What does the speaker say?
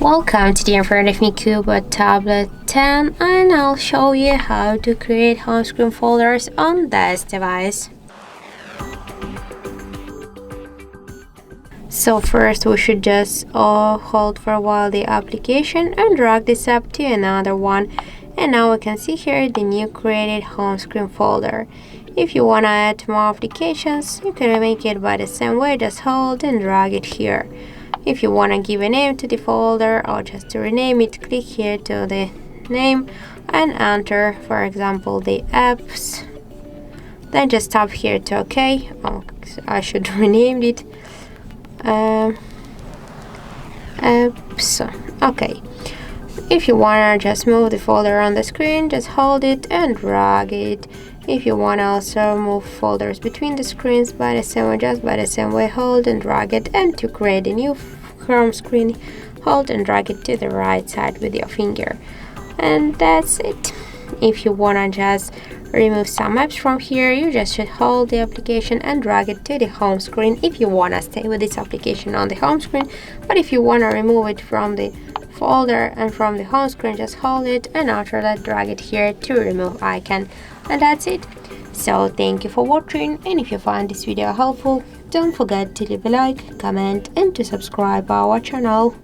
Welcome to the in front of me CUBOT Tablet 10, and I'll show you how to create home screen folders on this device. So first we should just hold for a while the application and drag this up to another one, and now we can see here the new created home screen folder. If you want to add more applications, you can make it by the same way, just hold and drag it here. If you want to give a name to the folder or just to rename it, click here to the name and enter, for example, the apps. Then just tap here to OK. Oh, I should rename it. Apps. OK. If you want to just move the folder on the screen, just hold it and drag it. If you want to also move folders between the screens by the same way, hold and drag it. And to create a new home screen, hold and drag it to the right side with your finger. And that's it. If you want to just remove some apps from here, you just should hold the application and drag it to the home screen if you want to stay with this application on the home screen. But if you want to remove it from the folder and from the home screen, just hold it and after that drag it here to remove icon. And that's it. So thank you for watching, and if you find this video helpful, don't forget to leave a like, comment and to subscribe our channel.